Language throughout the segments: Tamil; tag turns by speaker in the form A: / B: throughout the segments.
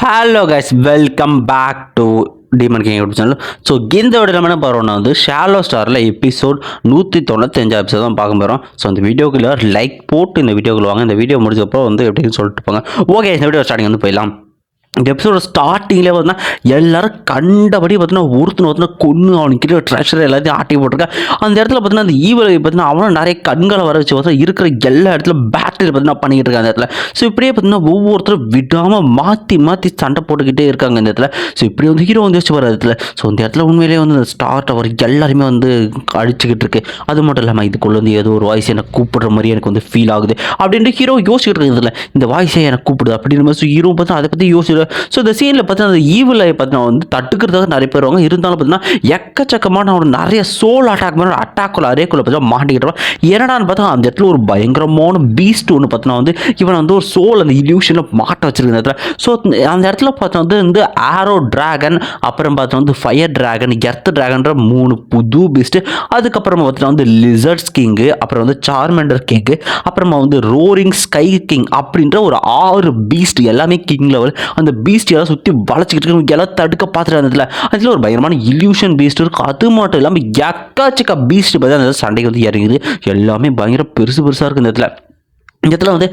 A: Hello guys, welcome back to demon king YouTube channel. So இந்த வீடியோ நம்ம என்ன பார்க்கணும்னா வந்து ஷாலோ ஸ்டாரில் எபிசோட் 195 எபிசோட் தான் பார்க்க போகிறோம். ஸோ இந்த வீடியோக்குள்ள லைக் போட்டு இந்த வீடியோக்குள்ள வாங்க. இந்த வீடியோ முடிஞ்சப்போ வந்து எப்படின்னு சொல்லிட்டு போங்க. ஓகே, இந்த வீடியோ ஸ்டார்டிங் வந்து போயிடலாம். இந்த எபிசோட ஸ்டார்டிங்கில் பார்த்தீங்கன்னா எல்லாரும் கண்டபடி பார்த்தீங்கன்னா ஒருத்தனை கொன்று அவனுக்கிட்ட ட்ரெஷர் எல்லாத்தையும் ஆட்டி போட்டிருக்கேன். அந்த இடத்துல பார்த்தீங்கன்னா அந்த ஈவலை பார்த்தீங்கன்னா அவனும் நிறைய கண்களை வர வச்சு பார்த்தா இருக்கிற எல்லா இடத்துல பேட்டரி பார்த்தீங்கன்னா பண்ணிக்கிட்டு இருக்காங்க அந்த இடத்துல. ஸோ இப்படியே பார்த்தீங்கன்னா ஒவ்வொருத்தரும் விடாமல் மாற்றி சண்டை போட்டுக்கிட்டே இருக்காங்க இந்த இடத்துல. ஸோ இப்படி வந்து ஹீரோ வந்து யோசிச்சு வர இடத்துல. ஸோ இந்த இடத்துல உண்மையிலேயே வந்து ஸ்டார் டவர் எல்லாருமே வந்து அடிச்சுக்கிட்டு இருக்கு. அது மட்டும் இல்லாமல் இதுக்குள்ள வந்து ஏதோ ஒரு வாய்ஸ் எனக்கு கூப்பிடுற மாதிரி எனக்கு வந்து ஃபீல் ஆகுது அப்படின்ட்டு ஹீரோ யோசிச்சுட்டு இருக்கிறதுல இந்த வாய்ஸே எனக்கு கூப்பிடுது அப்படின்னு மாதிரி ஹீரோ பார்த்தா அதை பற்றி யோசிச்சு. ஸோ இந்த சீனில் பார்த்தீங்கன்னா அந்த ஈவில் பார்த்தீங்கன்னா வந்து தட்டுக்கிறதுக்காக நிறைய பேர் வருவாங்க. இருந்தாலும் பார்த்தீங்கன்னா எக்கச்சக்கமான ஒரு நிறைய சோல் அட்டாக்குள்ள அரேக்குள்ள பார்த்தீங்கன்னா மாட்டிக்கிட்டோம். என்னடான்னு பார்த்தா அந்த இடத்துல ஒரு பயங்கரமான பீஸ்ட் ஒன்று பார்த்தீங்கன்னா வந்து இவன் வந்து ஒரு சோல் அந்த இல்யூஷனில் மாட்ட வச்சிருக்க இடத்துல. ஸோ அந்த இடத்துல பார்த்தா வந்து ஆரோ டிராகன், அப்புறம் பார்த்தா வந்து ஃபயர் டிராகன், எர்த் டிராகன்ற 3 புது பீஸ்ட்டு. அதுக்கப்புறமா பார்த்தீங்கன்னா வந்து லிசர்ட்ஸ் கிங்கு, அப்புறம் வந்து சார்மெண்டர் கிங்கு, அப்புறமா வந்து ரோரிங் ஸ்கை கிங் அப்படின்ற ஒரு 6 பீஸ்ட் எல்லாமே கிங் லெவல். அந்த பீஸ்ட் எல்லாம் சுற்றி வளைச்சிக்கிட்டு இருக்கு. எல்லாம் தடுக்க பார்த்துட்டு அதில் ஒரு பயங்கரமான இல்யூஷன் பீஸ்ட் இருக்கு. அது மட்டும் இல்லாமல் எக்காச்சிக்க பீஸ்ட் பார்த்து அந்த சண்டைக்கு வந்து இறங்குது. எல்லாமே பயங்கர பெருசாக இருக்குது இந்த இடத்துல. இந்த இடத்துல வந்து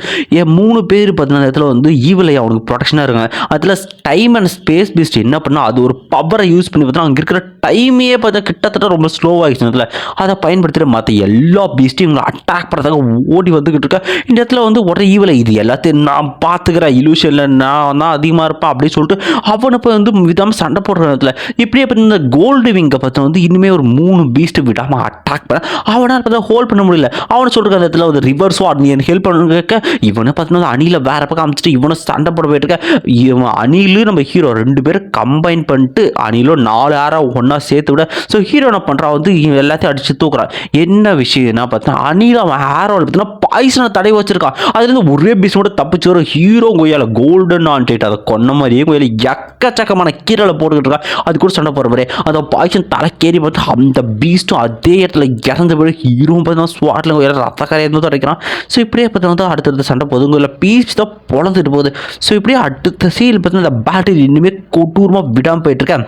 A: 3 பேர் பார்த்தீங்கன்னா இந்த இடத்துல வந்து ஈவிலை அவனுக்கு ப்ரொடெக்ஷனாக இருக்காங்க. அதில் டைம் அண்ட் ஸ்பேஸ் பீஸ்ட் என்ன பண்ணால் அது ஒரு பவரை யூஸ் பண்ணி பார்த்தீங்கன்னா அங்கே இருக்கிற டைமே பார்த்தா கிட்டத்தட்ட ரொம்ப ஸ்லோவாகிடுச்சு. இடத்துல அதை பயன்படுத்திட்டு மற்ற எல்லா பீஸ்ட்டையும் இவங்களை அட்டாக் பண்ணுறதுக்காக ஓடி வந்துக்கிட்டு இருக்கேன். இந்த இடத்துல வந்து உடனே ஈவிலை இது எல்லாத்தையும் நான் பார்த்துக்கிறேன், இலூஷனில் நான் தான் அதிகமாக இருப்பேன் அப்படின்னு சொல்லிட்டு அவனை போய் வந்து விடாமல் சண்டை போடுற இடத்துல இப்படியே பார்த்து இந்த கோல்டு விங்கை பார்த்தா வந்து இனிமேல் ஒரு 3 பீஸ்ட்டு விடாமல் அட்டாக் பண்ண அவனால் பார்த்தா ஹோல்ட் பண்ண முடியல. அவனை சொல்லிருக்க அந்த இடத்துல ஒரு ரிவர்ஸ் வாட் நீ ஹெல்ப் பண்ண இவனை பார்த்தீங்கன்னா அணில வேற பக்கம் அமைச்சிட்டு இவனை சண்டை போட போயிட்டு இருக்க. இவன் அணிலு நம்ம ஹீரோ 2 பேரும் கம்பைன் பண்ணிட்டு அணிலோ 4 ஆரா ஒன்னா சேர்த்து விட. ஸோ ஹீரோ என்ன பண்றான் வந்து எல்லாத்தையும் அடிச்சு தூக்குறான். என்ன விஷயம்னா பார்த்தா அணில அவன் ஹேரோவில் பார்த்தீங்கன்னா பாய்சனை தடை வச்சிருக்கான். அதுல இருந்து ஒரே பீஸ் மட்டும் தப்பிச்சு வரும். ஹீரோ கொய்யால கோல்டன் ஆன்டேட் அதை கொன்ன மாதிரியே கொய்யால எக்கச்சக்கமான கீரலை போட்டுக்கிட்டு இருக்கான். அது கூட சண்டை போற மாதிரி அந்த பாய்சன் தலைக்கேறி பார்த்து அந்த பீஸ்டும் அதே இடத்துல இறந்த போய் ஹீரோ பார்த்தீங்கன்னா ஸ்வாட்ல ரத்த கரையை அடைக்கிறான். ஸோ இப்படியே பார்த்தா வந்து அடுத்தடுத்த சண்டை போதுங்க இல்லை பீஸ் தான் பொழந்துட்டு போகுது. ஸோ இப்படியே அடுத்த சீல் பார்த்தீங்கன்னா இந்த பேட்டரி இன்னுமே கொட்டூரமாக விடாமல் போயிட்டுருக்கேன்.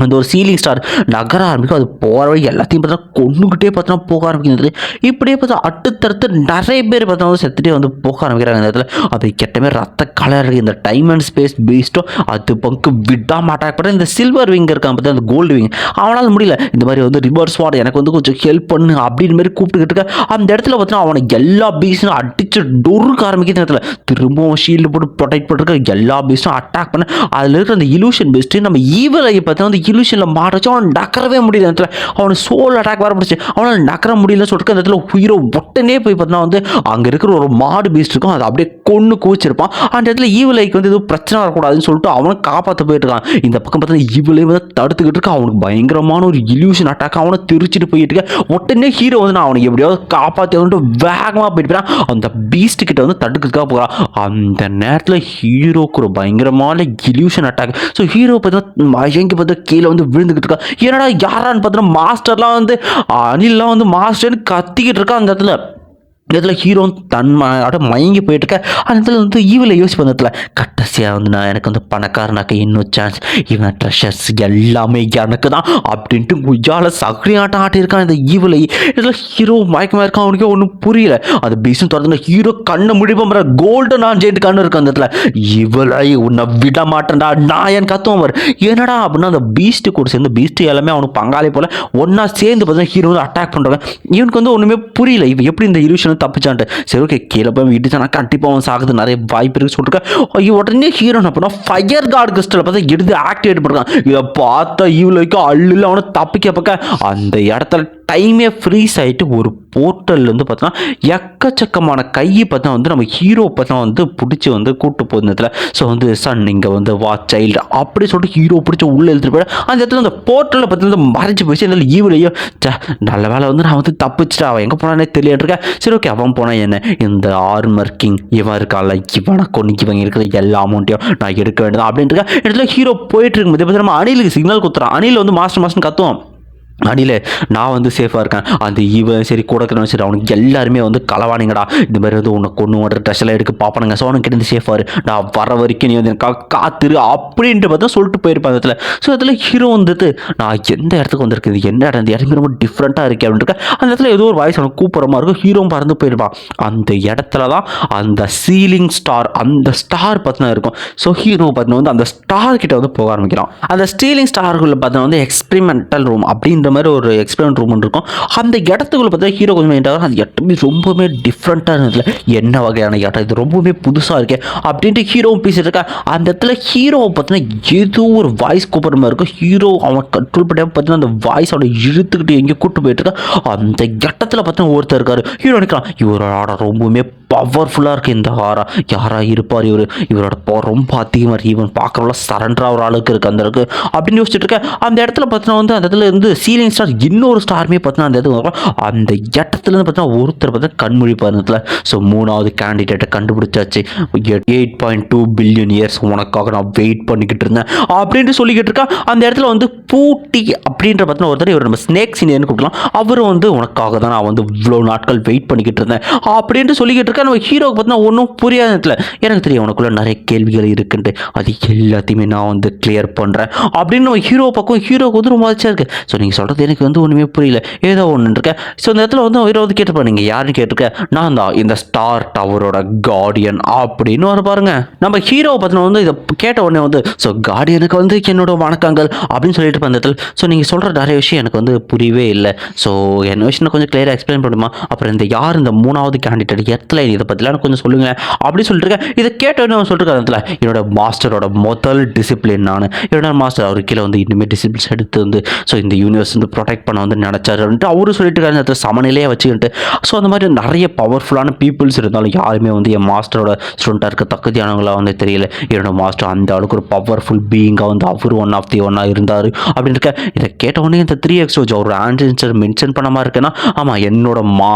A: அந்த ஒரு சீலிங் ஸ்டார் நகர ஆரம்பிக்கும். அது போகிற வழி எல்லாத்தையும் பார்த்தா கொண்டுக்கிட்டே பார்த்தோன்னா போக ஆரம்பிக்கிறது. இப்படியே பார்த்தா அடுத்தடுத்து நிறைய பேர் பார்த்தா செத்துட்டே வந்து போக ஆரம்பிக்கிறாங்க இந்த இடத்துல. அது கெட்டமே ரத்த கலர் இந்த டைம் அண்ட் ஸ்பேஸ் பீஸ்ட்டோ அது பங்கு விடாம அட்டாக் பண்ணுற இந்த சில்வர் விங் இருக்கான் பார்த்தா அந்த கோல்டு விங் அவனால் முடியல. இந்த மாதிரி வந்து ரிவர்ஸ் வாட் எனக்கு வந்து கொஞ்சம் ஹெல்ப் பண்ணு அப்படின்னு மாதிரி கூப்பிட்டுக்கிட்டு இருக்க. அந்த இடத்துல பார்த்தீங்கன்னா அவனை எல்லா பீஸும் அடிச்சு டொருக்கு ஆரம்பிக்கிற இடத்துல திரும்பவும் ஷீல்டு போட்டு ப்ரொடெக்ட் பண்ணிருக்க எல்லா பீஸும் அட்டாக் பண்ண. அதில் இருக்கிற அந்த இலூஷன் பீஸ்ட்டு நம்ம ஈவலை பார்த்தா வந்து இலூஷனில் மாட்டச்சு அவன் நக்கரவே முடியல. அந்த இடத்துல அவனை சோல் அட்டாக் வர முடிச்சு அவனால் நக்கர முடியலன்னு சொல்லிட்டு அந்த இடத்துல ஹீரோ ஒட்டனே போய் பார்த்தீங்கன்னா வந்து அங்கே இருக்கிற ஒரு மாடு பீஸ்ட் இருக்கும் அதை அப்படியே கொன்று குவிச்சிருப்பான். அந்த இடத்துல ஈவிலைக்கு வந்து எதுவும் பிரச்சனை வரக்கூடாதுன்னு சொல்லிட்டு அவனை காப்பாற்ற போயிட்டு இருக்கான். இந்த பக்கம் பார்த்தா ஈவிலை வந்து தடுத்துக்கிட்டு இருக்க. அவனுக்கு பயங்கரமான ஒரு இல்யூஷன் அட்டாக் அவனை திருச்சிட்டு போயிட்டு இருக்க. உடனே ஹீரோ வந்து நான் அவனை எப்படியாவது காப்பாற்றி வந்துட்டு வேகமாக போயிட்டு போயிடான். அந்த பீஸ்ட் கிட்ட வந்து தடுக்கிறதுக்காக போகிறான். அந்த நேரத்தில் ஹீரோக்கு ஒரு பயங்கரமான இல்யூஷன் அட்டாக். ஸோ ஹீரோ பார்த்தா மயங்கி பார்த்தா கீழே வந்து விழுந்துக்கிட்டு இருக்கா. என்னடா யாரான்னு பார்த்தோன்னா மாஸ்டர்லாம் வந்து அனில்லாம் வந்து மாஸ்டர்னு கத்திக்கிட்டு இருக்கா. அந்த இடத்துல ஹீரோ மயங்கி போயிட்டு இருக்க. அந்த இடத்துல வந்து ஈவில் யோசிப்பு அந்த இடத்துல கடைசியாக வந்து நான் எனக்கு வந்து பணக்காரனாக்க இன்னும் சான்ஸ் இவன் ட்ரெஷர்ஸ் எல்லாமே எனக்கு தான் அப்படின்ட்டு முஜால சக்ரியாட்டம் ஆட்டியிருக்கான் இந்த ஈவில். இதில் ஹீரோ மயக்கமாக இருக்கான். அவனுக்கே ஒன்றும் புரியல. அது பீஸும் திறந்து ஹீரோ கண்ணை முடிப்போம் கோல்டன் ஆன்ஜெயிண்ட் கண்ணு இருக்கு அந்த இடத்துல. இவளை உன்னை விட மாட்டேன்டா நான் என் கத்துவம் வர என்னடா அப்படின்னா அந்த பீஸ்ட்டு கூட சேர்ந்து பீஸ்ட்டு எல்லாமே அவனுக்கு பங்காளி போல ஒன்றா சேர்ந்து பார்த்தீங்கன்னா ஹீரோ வந்து அட்டாக் பண்ணுறாங்க. இவனுக்கு வந்து ஒன்றுமே புரியல இவன் எப்படி இந்த இல்யூஷன் தப்பிச்சான்ட்டு. சரி ஓகே கீழே போய் இடிச்சானா கண்டிப்பாக அவன் சாகுது நிறைய வாய்ப்பு இருக்கு சொல்லிருக்கேன். உடனே ஹீரோ என்ன பண்ணா ஃபயர் கார்டு கிறிஸ்டலை பார்த்தா எடுத்து ஆக்டிவேட் பண்ணுறான். இதை பார்த்தா ஈவிலைக்கு அள்ளில் அவனை தப்பிக்க பக்க அந்த இடத்துல டைமே ஃப்ரீஸ் ஆகிட்டு ஒரு போர்ட்டல்லேருந்து பார்த்தோன்னா எக்கச்சக்கமான கையை பார்த்தா வந்து நம்ம ஹீரோ பார்த்தா வந்து பிடிச்சி வந்து கூப்பிட்டு போயிருந்ததுல. ஸோ வந்து சன் இங்கே வந்து வா சைல்டு அப்படி சொல்லிட்டு ஹீரோ பிடிச்சி உள்ளே எழுத்துட்டு போயிட. அந்த இடத்துல அந்த போர்ட்டலில் பார்த்தீங்கன்னா மறைச்சி போயிடுச்சு. அதனால ஈவிலையோ நல்ல வேலை வந்து நான் வந்து தப்பிச்சிட்டா அவன் எங்கே போனானே தெரியல இருக்கேன். சரி ஓகே அவன் போனால் என்ன இந்த ஆர்மர் கிங் இவன் இருக்கான்ல இவனை கொண்டு இவங்க இருக்கிற எல்லா அமௌண்ட்டையும் நான் எடுக்க வேண்டியதான் அப்படின்ட்டு இடத்துல ஹீரோ போயிட்டு இருக்கும்போது நம்ம அணிலுக்கு சிக்னல் குத்துறான். அணில் வந்து மாஸ்டர் கத்துவோம். அடியில் நான் வந்து சேஃபாக இருக்கேன், அந்த இவன் சரி கூட இருக்கிறவன் சரி அவனுக்கு எல்லாருமே வந்து களவானிங்கடா, இந்த மாதிரி வந்து உன்னை கொண்டு வர ட்ரெஸ் எல்லாம் எடுக்க பார்ப்பானுங்க, ஸோ அவனுக்கு இருந்து சேஃபாக இரு, நான் வர வரைக்கும் நீ வந்து எனக்கு காத்துரு அப்படின்ட்டு பார்த்தா சொல்லிட்டு போயிருப்பான் அந்த இடத்துல. ஸோ அதில் ஹீரோ வந்துட்டு நான் எந்த இடத்துக்கு வந்திருக்கு, என்ன இடம், இந்த இடத்துக்கு ரொம்ப டிஃப்ரெண்ட்டாக இருக்கே அப்படின்ட்டு அந்த இடத்துல ஏதோ ஒரு வாய்ஸ் அவனுக்கு கூப்பிட்ற மாதிரி இருக்கும். ஹீரோ பறந்து போயிருப்பான். அந்த இடத்துல தான் அந்த சீலிங் ஸ்டார், அந்த ஸ்டார் பார்த்தீங்கன்னா இருக்கும். ஸோ ஹீரோ பார்த்தீங்கன்னா வந்து அந்த ஸ்டார் கிட்ட வந்து போக ஆரம்பிக்கிறான். அந்த ஸ்டீலிங் ஸ்டாருக்குள்ள பார்த்தீங்கன்னா வந்து எக்ஸ்பெரிமெண்டல் ரூம் அப்படின்ற மாதிரி ஒரு எக்ஸ்பெரிமெண்ட் ரூம் இருக்கும். அந்த இடத்துக்குள்ள பார்த்தா ஹீரோ கொஞ்சம் மைண்டாக அந்த இடமே ரொம்பவுமே டிஃப்ரெண்ட்டாக இருந்ததுல, என்ன வகையான இடம் இது, ரொம்பவுமே புதுசாக இருக்கே அப்படின்ட்டு ஹீரோவும் பேசிட்டு இருக்கா. அந்த இடத்துல ஹீரோவை பார்த்தீங்கன்னா ஏதோ ஒரு வாய்ஸ் கூப்பிட்ற மாதிரி இருக்கும். ஹீரோ அவன் கண்ட்ரோல் பண்ணாமல் பார்த்தீங்கன்னா அந்த வாய்ஸ் அவனை இழுத்துக்கிட்டு எங்கேயோ கூப்பிட்டு போயிட்டு இருக்கா. அந்த இடத்துல பார்த்தீங்கன்னா ஒருத்தர் இருக்காரு. ஹீரோ நினைக்கலாம் இவரோட ரொம்பவுமே பவர்ஃபுல்லாக இருக்குது இந்த ஹாரா, யாராக இருப்பார் இவரோட பவர் ரொம்ப அதிகமாக இருக்குது, இவன் பார்க்குறவங்கள சரண்டர் ஆகிற அளவுக்கு இருக்குது அந்த அளவுக்கு அப்படின்னு யோசிச்சுட்டு இருக்கேன். அந்த இடத்துல பார்த்தீங்கன்னா வந்து அந்த இடத்துல இருந்து சீலிங் ஸ்டார் இன்னொரு ஸ்டாருமே பார்த்தீங்கன்னா அந்த இடத்துக்கு அந்த இடத்துலேருந்து பார்த்தீங்கன்னா ஒருத்தர் பார்த்தா கண்மொழிப்பார் இடத்துல. ஸோ 3வது கேண்டிடேட்டை கண்டுபிடிச்சாச்சு, 8.2 பில்லியன் இயர்ஸ் உனக்காக நான் வெயிட் பண்ணிக்கிட்டு இருந்தேன் அப்படின்ட்டு சொல்லிக்கிட்டு இருக்கா. அந்த இடத்துல வந்து பூட்டி அப்படின்ற பார்த்தீங்கன்னா ஒருத்தர் இவர் நம்ம ஸ்னேக் சீனியர்னு கூப்பிடலாம், அவரும் வந்து உனக்காக தான் நான் வந்து இவ்வளோ நாட்கள் வெயிட் பண்ணிக்கிட்டு இருந்தேன் அப்படின்ட்டு சொல்லிக்கிட்டு இருக்கா. நம்ம ஹீரோக்கு பார்த்தீங்கன்னா ஒன்றும் புரியாத இடத்துல எனக்கு தெரியும் உனக்குள்ள நிறைய கேள்விகள் இருக்குன்ட்டு, அது எல்லாத்தையுமே நான் வந்து கிளியர் பண்ணுறேன் அப்படின்னு நம்ம ஹீரோ பக்கம் ஹீரோக்கு வந்து ரொம்ப ஆச்சா இருக்கு. ஸோ நீங்கள் சொல்கிறது எனக்கு வந்து ஒன்றுமே புரியல, ஏதோ ஒன்று இருக்கேன். ஸோ இந்த இடத்துல வந்து ஹீரோ வந்து கேட்டுப்பா, நீங்கள் யாருன்னு கேட்டிருக்க, நான் தான் இந்த ஸ்டார் டவரோட கார்டியன் அப்படின்னு வர பாருங்க. நம்ம ஹீரோவை பார்த்தீங்கன்னா வந்து இதை கேட்ட உடனே வந்து ஸோ கார்டியனுக்கு வந்து என்னோட வணக்கங்கள் அப்படின்னு சொல்லிட்டு இருப்பேன் அந்த இடத்துல. ஸோ நீங்கள் சொல்கிற நிறைய விஷயம் எனக்கு வந்து புரியவே இல்லை, ஸோ என்ன விஷயம் கொஞ்சம் கிளியராக எக்ஸ்பிளைன் பண்ணுமா, அப்புறம் இந்த யார் இந்த 3வது கேண்டிடேட் எத்தனை இதை பற்றிலாம் கொஞ்சம் சொல்லுங்கள் அப்படின்னு சொல்லிட்டு இருக்கேன். இதை கேட்டோன்னு அவன் சொல்லிட்டு இடத்துல என்னோட மாஸ்டரோட முதல் டிசிப்ளின் நான், என்னோட மாஸ்டர் அவர் கீழே வந்து இனிமேல் டிசிப்ளின்ஸ் எடுத்து வந்து ஸோ இந்த யூனிவர்ஸ் வந்து ப்ரொடெக்ட் பண்ண வந்து நினச்சாருன்ட்டு அவரு சொல்லிட்டு இருக்காரு அந்த சமநிலையாக வச்சுக்கிட்டு. ஸோ அந்த மாதிரி நிறைய பவர்ஃபுல்லான பீப்புள்ஸ் இருந்தாலும் யாருமே வந்து என் மாஸ்டரோட ஸ்டூடெண்ட்டாக இருக்க தகுதியானவங்களாக வந்து தெரியல. என்னோட மாஸ்டர் அந்த அளவுக்கு ஒரு பவர்ஃபுல் பீயிங்காக வந்து அவர் ஒன் ஆஃப் தி ஒன்னாக இருந்தார் அப்படின்னு இருக்க. இதை கேட்ட உடனே இந்த 3x ஒரு ஆன்சர் மென்ஷன் பண்ண மாதிரி இருக்குன்னா, ஆமாம் என்னோட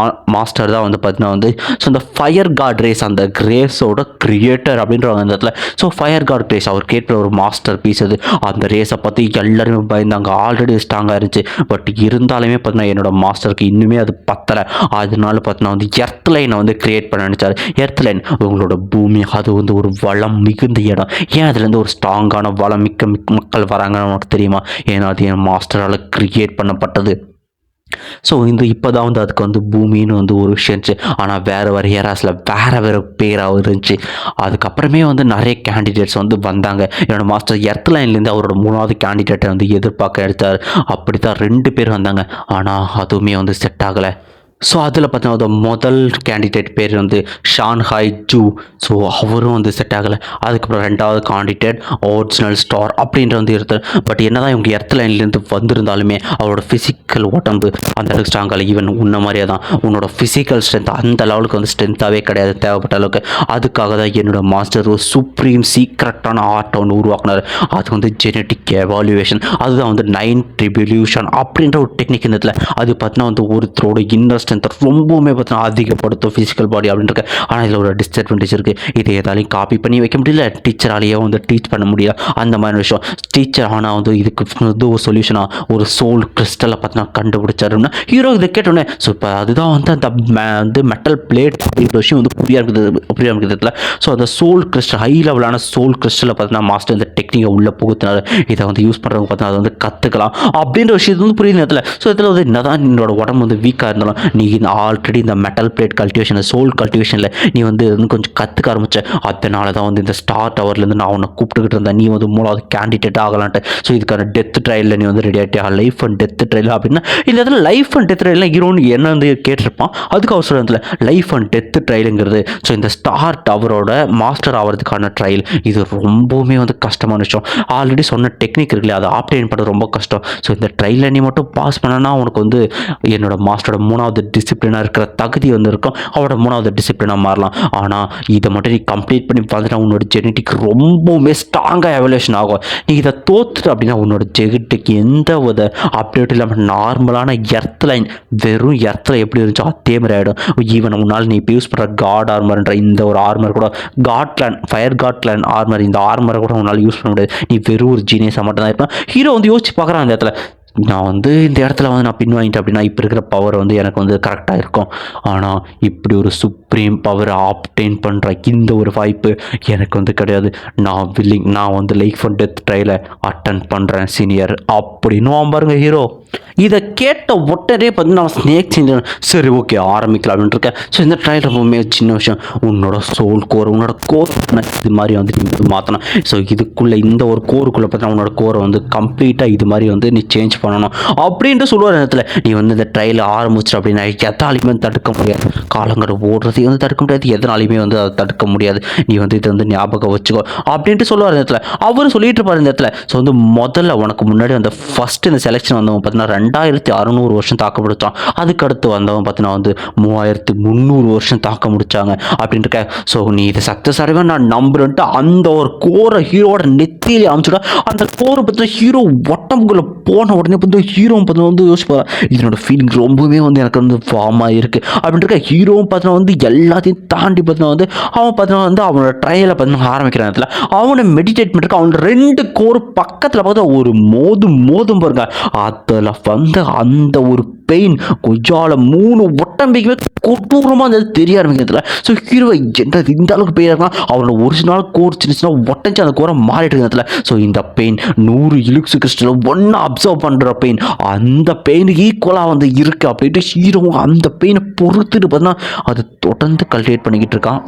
A: மாஸ்டர் தான் வந்து பார்த்தீங்கன்னா வந்து ஸோ இந்த ஃபயர் காட் ரேஸ் அந்த கிரேஸோட கிரியேட்டர் அப்படின்றவங்க அந்த இடத்துல. ஸோ ஃபயர் காட் ரேஸ் அவர் கேட்குற ஒரு மாஸ்டர் பீஸ் அது. அந்த ரேஸை பற்றி எல்லாருமே பயந்தாங்க, ஆல்ரெடி ஸ்ட்ராங்காக இருந்துச்சு. பட் இருந்தாலுமே பார்த்தீங்கன்னா என்னோட மாஸ்டருக்கு இன்னுமே அது பத்தலை. அதனால பார்த்தீங்கன்னா வந்து எர்த் லைனை வந்து கிரியேட் பண்ண நினச்சார். எர்த் லைன் உங்களோட பூமி, அது வந்து ஒரு வளம் மிகுந்த இடம், ஏன் அதுலேருந்து ஒரு ஸ்ட்ராங்கான வளம் மிக்க மக்கள் வராங்கன்னு உனக்கு தெரியுமா, ஏன்னா அது என் மாஸ்டரால் கிரியேட் பண்ணப்பட்டது. ஸோ இந்த இப்போ தான் வந்து அதுக்கு வந்து பூமின்னு வந்து ஒரு விஷயம் இருந்துச்சு, ஆனால் வேறு ஏராஸில் வேறு பேராக இருந்துச்சு. அதுக்கப்புறமே வந்து நிறைய கேண்டிடேட்ஸ் வந்து வந்தாங்க. என்னோடய மாஸ்டர் எர்த் லைன்லேருந்து அவரோட 3வது கேண்டிடேட்டை வந்து எதிர்பார்க்க எடுத்தார். அப்படி தான் 2 பேர் வந்தாங்க, ஆனால் அதுவுமே வந்து செட் ஆகலை. ஸோ அதில் பார்த்தீங்கன்னா முதல் கேண்டிடேட் பேர் வந்து ஷான்ஹாய் ஜூ. ஸோ அவரும் வந்து செட் ஆகலை. அதுக்கப்புறம் 2வது கேண்டிடேட் ஒரிஜினல் ஸ்டார் அப்படின்ற வந்து இருந்தார். பட் என்ன தான் இவங்க எர்த் லைன்லேருந்து வந்திருந்தாலுமே அவரோட ஃபிசிக்கல் உடம்பு அந்த அளவுக்கு ஸ்ட்ராங்காக இல்லை. ஈவன் உன்ன மாதிரியே தான் உன்னோட ஃபிசிக்கல் ஸ்ட்ரென்த் அந்த லெவலுக்கு வந்து ஸ்ட்ரென்த்தாகவே கிடையாது தேவைப்பட்ட அளவுக்கு. அதுக்காக தான் என்னோட மாஸ்டர் ஒரு சுப்ரீம் சீக்ரெட்டான ஆர்ட்டை ஒன்று உருவாக்குனார். அது வந்து ஜெனட்டிக் எவாலுவேஷன். அதுதான் வந்து 9th ரிவல்யூஷன் அப்படின்ற ஒரு டெக்னிக் இருந்ததில்ல. அது பார்த்தீங்கன்னா வந்து ஒருத்தரோட இன்னர் ஸ்ட்ரென்த்தை ரொம்பவுமே பார்த்தீங்கன்னா அதிகப்படுத்தும் ஃபிசிக்கல் பாடி அப்படின்ட்டு. ஆனால் இதில் ஒரு டிஸ்அட்வான்டேஜ் இருக்குது, இதை எதாலையும் காப்பி பண்ணி வைக்க முடியல, டீச்சராலேயே வந்து டீச் பண்ண முடியல அந்த மாதிரி விஷயம். டீச்சர் ஆனால் வந்து இதுக்கு வந்து ஒரு சொல்யூஷனாக ஒரு சோல் கிறிஸ்டலை பார்த்தீங்கன்னா கண்டுபிடிச்சாருன்னா ஹீரோ இதை கேட்டோன்னே ஸோ இப்போ அதுதான் வந்து அந்த வந்து மெட்டல் பிளேட் அப்படின்ற விஷயம் வந்து புரிய இருக்குது. ஸோ அந்த சோல் கிறிஸ்டல் ஹை லெவலான சோல் கிறிஸ்டலை பார்த்தீங்கன்னா மாஸ்டர் இந்த டெக்னிக்கை உள்ளே புகுத்தினார். இதை வந்து யூஸ் பண்ணுறவங்க பார்த்தீங்கன்னா அதை வந்து கற்றுக்கலாம் அப்படின்ற விஷயத்து வந்து புரியுது இடத்துல. ஸோ இதில் வந்து என்னதான் என்னோட உடம்பு வந்து வீக்காக இருந்தாலும் நீ ஆல்ரெடி இந்த மெட்டல் பிளேட் கல்டிவேஷன் சோல் கல்டிவேஷனில் நீ வந்து கொஞ்சம் கற்றுக்க ஆரம்பிச்ச, அதனால தான் வந்து இந்த ஸ்டார் டவர்லேருந்து நான் உன்னை கூப்பிட்டுக்கிட்டு இருந்தேன், நீ வந்து 3வது கேண்டிடேட் ஆகலான்ட்டு. ஸோ இதுக்கான டெத் ட்ரையலில் நீ வந்து ரெடி ஆகிட்டே லைஃப் அண்ட் டெத் ட்ரையல் அப்படின்னா இந்த இடத்துல லைஃப் அண்ட் டெத் ட்ரையல்லாம் ஹீரோன்னு என்ன வந்து கேட்டிருப்பான். அதுக்கு அவசரம் இடத்துல லைஃப் அண்ட் டெத் ட்ரையலுங்கிறது ஸோ இந்த ஸ்டார் டவரோட மாஸ்டர் ஆகிறதுக்கான ட்ரையல். இது ரொம்பவுமே வந்து கஷ்டமான விஷயம். ஆல்ரெடி சொன்ன டெக்னிக் இருக்குல்ல, அதை ஆப்டேன் பண்ணுறது ரொம்ப கஷ்டம். ஸோ இந்த ட்ரையலை நீ மட்டும் பாஸ் பண்ணனா உனக்கு வந்து என்னோட மாஸ்டரோட 3வது டிசிப்ளினாக இருக்கிற தகுதி வந்து இருக்கும், அவரோட 3வது டிசிப்ளினாக மாறலாம். ஆனால் இதை மட்டும் நீ கம்ப்ளீட் பண்ணி பார்த்துட்டா உன்னோட ஜெனட்டிக் ரொம்பவுமே ஸ்ட்ராங்காக எவல்யூஷன் ஆகும். நீ இதை தோத்துட்டு அப்படின்னா உன்னோட ஜெனட்டிக் எந்த ஒரு அப்டேட் இல்லாமல் நார்மலான எர்த் லைன் வெறும் எர்த்தில் எப்படி இருந்துச்சோ அதே மாதிரி ஆகிடும். ஈவன் உன்னால் நீ இப்போ யூஸ் பண்ணுற காட் ஆர்மர்ன்ற இந்த ஒரு ஆர்மர் கூட god clan fire god clan armour, இந்த ஆர்மரை கூட உன்னால் யூஸ் பண்ண முடியாது. நீ வெறும் ஒரு ஜீனியஸாக மட்டும் தான் இருப்பேன். ஹீரோ வந்து யோசிச்சு பார்க்குறான் அந்த இடத்துல நான் வந்து இந்த இடத்துல வந்து நான் பின் வாங்கிட்டேன் அப்படின்னா இப்போ இருக்கிற பவர் வந்து எனக்கு வந்து கரெக்டாக இருக்கும். ஆனால் இப்படி ஒரு சுப்ரீம் பவரை ஆப்டெயின் பண்ணுற இந்த ஒரு வாய்ப்பு எனக்கு வந்து கிடையாது. நான் வந்து லைஃப் அண்ட் டெத் ட்ரையலை அட்டன் பண்ணுறேன் சீனியர் அப்படின்னு பாருங்க ஹீரோ. இதை கேட்ட உடனே பார்த்து நான் ஸ்னேக் செஞ்சேன். சரி ஓகே ஆரம்பிக்கலாம் அப்படின்ட்டு இருக்கேன். ஸோ இந்த ட்ரையல் ரொம்பவுமே சின்ன விஷயம். உன்னோட சோல் கோர் உன்னோட கோர் இது மாதிரி வந்து நீ வந்து மாற்றணும். ஸோ இதுக்குள்ளே இந்த ஒரு கோருக்குள்ளே பார்த்தா உன்னோட கோரை வந்து கம்ப்ளீட்டாக இது மாதிரி வந்து நீ சேஞ்ச் பண்ணணும் அப்படின்ட்டு சொல்லுவார் நேரத்தில். நீ வந்து இந்த ட்ரையல் ஆரம்பிச்சிட்டு அப்படின்னா எதாலையுமே தடுக்க முடியாது. காலங்கள் ஓடுறதையும் வந்து தடுக்க முடியாது, எதனாலையுமே வந்து அதை தடுக்க முடியாது. நீ வந்து இதை வந்து ஞாபகம் வச்சுக்கோ அப்படின்ட்டு சொல்லுவார் நேரத்தில். அவரும் சொல்லிட்டு இருப்பார் இந்த இடத்துல. ஸோ வந்து முதல்ல உனக்கு முன்னாடி அந்த ஃபர்ஸ்ட் இந்த செலெக்ஷன் வந்தவன் பார்த்தீங்கன்னா 2600 வருஷம் தாக்கு பிடிச்சான். அதுக்கடுத்து வந்தவன் பார்த்தீங்கன்னா வந்து 3300 வருஷம் தாக்க முடிச்சாங்க அப்படின்ட்டு இருக்க. ஸோ நீ இதை சக்ஸஸ் ஆகவே நான் நம்புறேன்ட்டு அந்த ஒரு கோரை ஹீரோட நெத்தியிலே அமைச்சுட்டா. அந்த கோரை பார்த்தீங்கன்னா ஹீரோ உடம்புக்குள்ள போன உடனே பார்த்து ஹீரோ பார்த்தீங்கன்னா வந்து யோசிப்பா, இதனோட ஃபீலிங் ரொம்பவே வந்து எனக்கு வந்து ஃபார்ம் ஆகிருக்கு அப்படின்ட்டு இருக்க. ஹீரோவும் பார்த்தீங்கன்னா வந்து எல்லாத்தையும் தாண்டி பார்த்தீங்கன்னா வந்து அவன் பார்த்தீங்கன்னா வந்து அவனோட ட்ரையலை பார்த்தீங்கன்னா ஆரம்பிக்கிற நேரத்தில் அவனை மெடிடேட் பண்ணிருக்க. அவனோட 2 கோர் பக்கத்தில் பார்த்தா ஒரு மோதும் பாருங்க. அதில் வந்து அந்த ஒரு பெயின் கொஜால 3 உடம்பைக்குமே கொடூரமாக அந்த தெரிய ஆரம்பிக்கிறதுல. ஸோ ஹீரோ என்ன இந்த அளவுக்கு பெயின் இருக்கான். அவனோட ஒரிஜினல் கோர் சின்ன உடஞ்சி அந்த கோரை மாறிட்டு இருக்கிறதுல. ஸோ இந்த பெயின் 100 இலுக்ஸ் கிறிஸ்டல் ஒன்றா அப்சர்வ் பண்ணுற பெயின் அந்த பெயினுக்கு ஈக்குவலாக வந்து இருக்குது அப்படின்ட்டு ஹீரோ அந்த பெயினை பொறுத்துட்டு பார்த்தீங்கன்னா அதை தொடர்ந்து கல்டிவேட் பண்ணிக்கிட்டு இருக்கான்.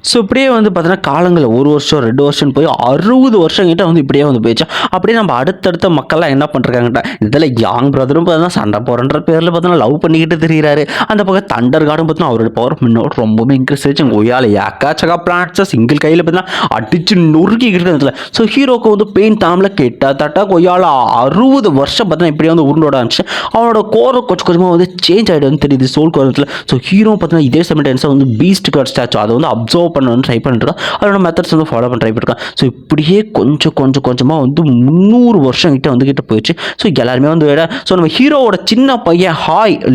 A: ஸோ இப்படியே வந்து பார்த்தீங்கன்னா காலங்கள் 1 வருஷம் 2 வருஷம் போய் 60 வருஷம் கிட்ட வந்து இப்படியே வந்து போயிடுச்சு. அப்படியே நம்ம அடுத்தடுத்த மக்கள்லாம் என்ன பண்ணுறாங்கட்டா, இதில் யாங் பிரதரும் பார்த்தீங்கன்னா சண்டை போகிறன்ற பேரில் பார்த்தீங்கன்னா லவ் பண்ணிக்கிட்டு தெரிகிறாரு. அந்த பக்கம் தண்டர் கார்டும் பார்த்தீங்கன்னா அவரோட பவர் முன்னோட ரொம்பவே இன்க்ரீஸ் ஆச்சு. ஒய்யால ஏக்காச்சக்கா பிளான்ஸை சிங்கிள் கையில் பார்த்தீங்கன்னா அடிச்சு நொறுக்கிக்கிட்டு இருந்ததுல. ஸோ ஹீரோக்கு வந்து பெயின் தாமில் கிட்டத்தட்ட கொய்யால 60 வருஷம் பார்த்தீங்கன்னா இப்படியே வந்து உருண்டோட ஆரம்பிச்சு. அவனோட கோரை கொஞ்சமாக வந்து சேஞ்ச் ஆகிடுன்னு தெரியுது சோல் கோரத்தில். ஸோ ஹீரோ பார்த்தீங்கன்னா இதே சமயத்தில் வந்து பீஸ்ட் கார்ட் ஸ்டாச்சு அதை வந்து அப்சர்வ் பண்ணணும்னு ட்ரை பண்ணிருக்கான். அதோட மெத்தட்ஸ் வந்து ஃபாலோ பண்ண ட்ரை பண்ணிருக்கான். ஸோ இப்படியே கொஞ்சமாக வந்து 300 வருஷம் கிட்ட போயிடுச்சு. ஸோ எல்லாருமே வந்து ஸோ நம்ம ஹீரோவோட சின்ன பையன்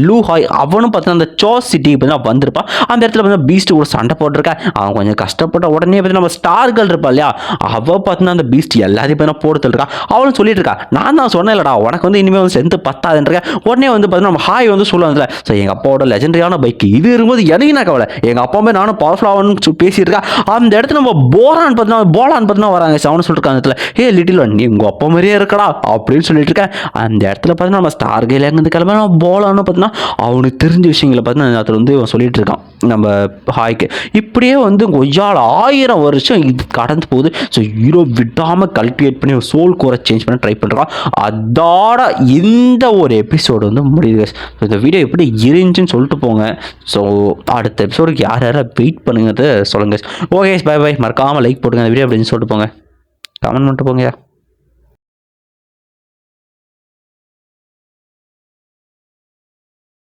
A: லூ ஹாய் அவனும் பார்த்தீங்கன்னா அந்த சாஸ் சிட்டி பார்த்தீங்கன்னா வந்திருப்பான். அந்த இடத்துல பார்த்தீங்கன்னா பீஸ்ட் கூட சண்டை போட்டிருக்கா. அவன் கொஞ்சம் கஷ்டப்பட்ட உடனே பார்த்தீங்கன்னா நம்ம ஸ்டார்கள் இருப்பா இல்லையா, அவள் பார்த்தீங்கன்னா அந்த பீஸ்ட் எல்லாத்தையும் பார்த்தீங்கன்னா போடுத்துட்டு இருக்கா. அவளும் சொல்லிட்டு இருக்கா, நான் தான் சொன்னேன் இல்லடா உனக்கு வந்து இனிமேல் வந்து சென்று பத்தாதுன்ற. உடனே வந்து பார்த்தீங்கன்னா நம்ம ஹாய் வந்து சொல்லுவாங்கல்ல, ஸோ எங்கள் அப்பாவோட லெஜெண்டரியான பைக் இது இருக்கும்போது எனக்கு என்ன கவலை, எங்கள் அப்பா நானும் பவர்ஃபுல்லாக பேசியிருக்கா. அந்த இடத்துல நம்ம போலான்னு பார்த்தீங்கன்னா வராங்க. அவனு சொல்லிருக்காங்க இடத்துல, ஹே லிட்டில் ஒன் நீ உங்கள் அப்பா மாதிரியே இருக்கடா அப்படின்னு சொல்லிட்டு இருக்கேன். அந்த இடத்துல பார்த்தீங்கன்னா நம்ம ஸ்டார் கையில் இருந்து கிளம்ப நம்ம போலான்னு பார்த்தீங்கன்னா அவனுக்கு தெரிஞ்ச விஷயங்களை பார்த்தீங்கன்னா அதில் வந்து அவன் சொல்லிட்டு இருக்கான் நம்ம ஹாய்க்கு. இப்படியே வந்து கொய்யால் 1000 வருஷம் இது கடந்து போகுது. ஸோ ஹீரோ விடாமல் கல்டிவேட் பண்ணி ஒரு சோல் கோரை சேஞ்ச் பண்ண ட்ரை பண்ணுறான். அதோட இந்த ஒரு எபிசோடு வந்து முடியுது. ஸோ இந்த வீடியோ எப்படி இருந்துச்சுன்னு சொல்லிட்டு போங்க. ஸோ அடுத்த எபிசோடுக்கு யார் வெயிட் பண்ணுங்கிறத சொல்லுங்கள். ஓகே பை மறக்காமல் லைக் போட்டுங்க இந்த வீடியோ அப்படின்னு சொல்லிட்டு போங்க, கமெண்ட் பண்ணிட்டு போங்க.